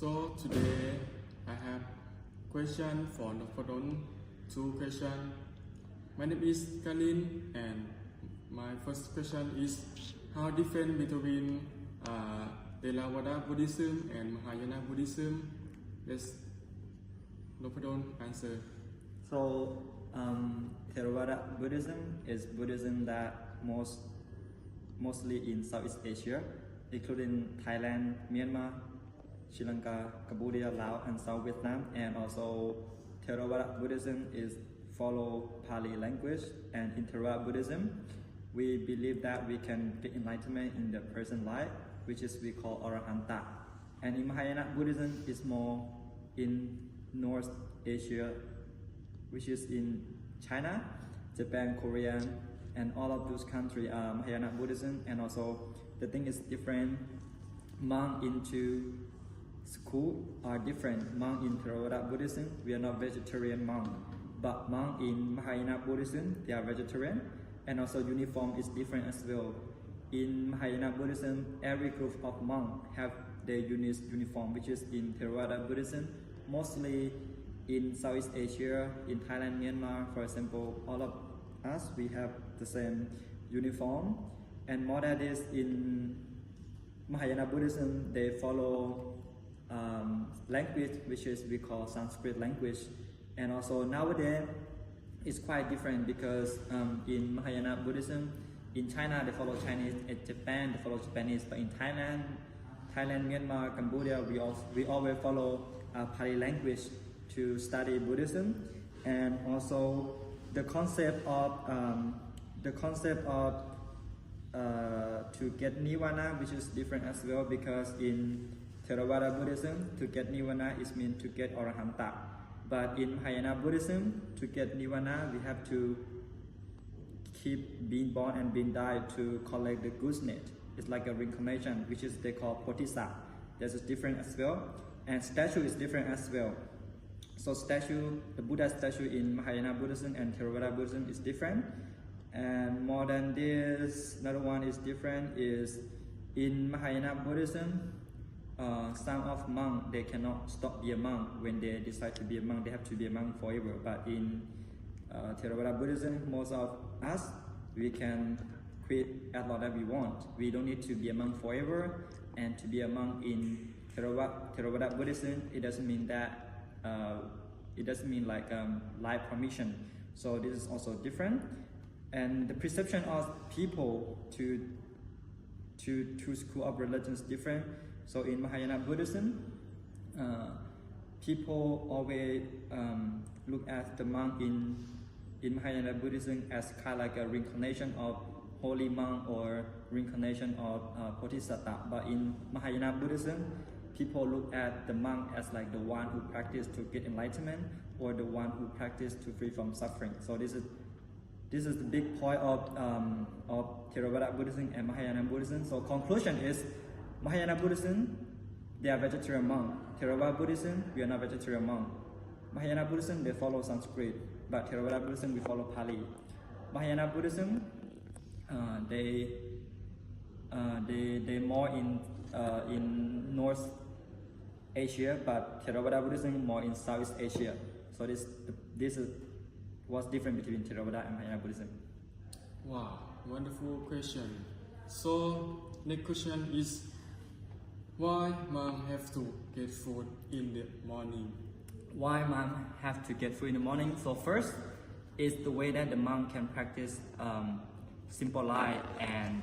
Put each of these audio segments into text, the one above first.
So today I have question for Nopodon, two questions. My name is Kalin and my first question is how different between Theravada Buddhism and Mahayana Buddhism? Let's Nopodon answer. So Theravada Buddhism is Buddhism that mostly in Southeast Asia, including Thailand, Myanmar, Sri Lanka, Cambodia, Laos, and South Vietnam. And also Theravada Buddhism is follow Pali language, and in Theravada Buddhism, we believe that we can get enlightenment in the present life, which is we call Arahanta. And in Mahayana Buddhism, is more in North Asia, which is in China, Japan, Korea, and all of those countries are Mahayana Buddhism. And also the thing is different. Monk into school are different. Monk in Theravada Buddhism, we are not vegetarian monk, but monk in Mahayana Buddhism, they are vegetarian. And also uniform is different as well. In Mahayana Buddhism, every group of monks have their uniform, which is in Theravada Buddhism, mostly in Southeast Asia, in Thailand, Myanmar, for example, all of us, we have the same uniform. And more than this, in Mahayana Buddhism, they follow language, which is we call Sanskrit language. And also nowadays, it's quite different because in Mahayana Buddhism, in China, they follow Chinese, in Japan, they follow Japanese, but in Thailand, Myanmar, Cambodia, we always follow Pali language to study Buddhism. And also the concept of to get nirvana, which is different as well, because in Theravada Buddhism, to get nirvana is mean to get Arahanta. But in Mahayana Buddhism, to get nirvana, we have to keep being born and being died to collect the goodness. It's like a reincarnation, which is they call Bodhisattva. This is different as well. And statue is different as well. So statue, the Buddha statue in Mahayana Buddhism and Theravada Buddhism is different. And more than this, another one is different is in Mahayana Buddhism, some of monks, they cannot stop be a monk. When they decide to be a monk, they have to be a monk forever. But in Theravada Buddhism, most of us, we can quit as long as we want. We don't need to be a monk forever. And to be a monk in Theravada Buddhism, it doesn't mean that it doesn't mean like life permission. So this is also different. And the perception of people to school of religion is different. So in Mahayana Buddhism, people always look at the monk in Mahayana Buddhism as kind of like a reincarnation of holy monk or reincarnation of Bodhisattva. But in Mahayana Buddhism, people look at the monk as like the one who practice to get enlightenment or the one who practice to free from suffering. So this is the big point of Theravada Buddhism and Mahayana Buddhism. So conclusion is Mahayana Buddhism, they are vegetarian monk. Theravada Buddhism, we are not vegetarian monk. Mahayana Buddhism, they follow Sanskrit, but Theravada Buddhism, we follow Pali. Mahayana Buddhism, they more in North Asia, but Theravada Buddhism more in Southeast Asia. So this is what's different between Theravada and Mahayana Buddhism. Wow, wonderful question. So next question is, why monks have to get food in the morning? Why monks have to get food in the morning? So first is the way that the monk can practice simple life and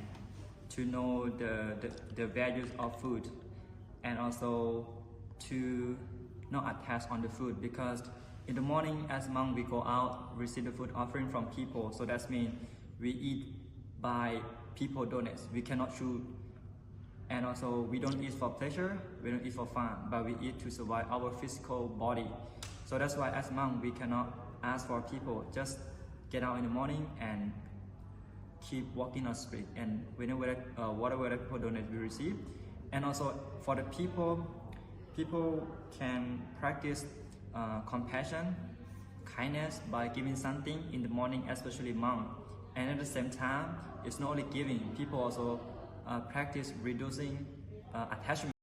to know the values of food, and also to not attach on the food, because in the morning as monk we go out, receive the food offering from people. So that means we eat by people donates. We cannot choose. And also we don't eat for pleasure, we don't eat for fun, but we eat to survive our physical body. So that's why as monk we cannot ask for people. Just get out in the morning and keep walking on the street, and whenever whatever people donate we receive. And also for the people can practice compassion, kindness by giving something in the morning, especially monk. And at the same time, it's not only giving, people also practice reducing attachment.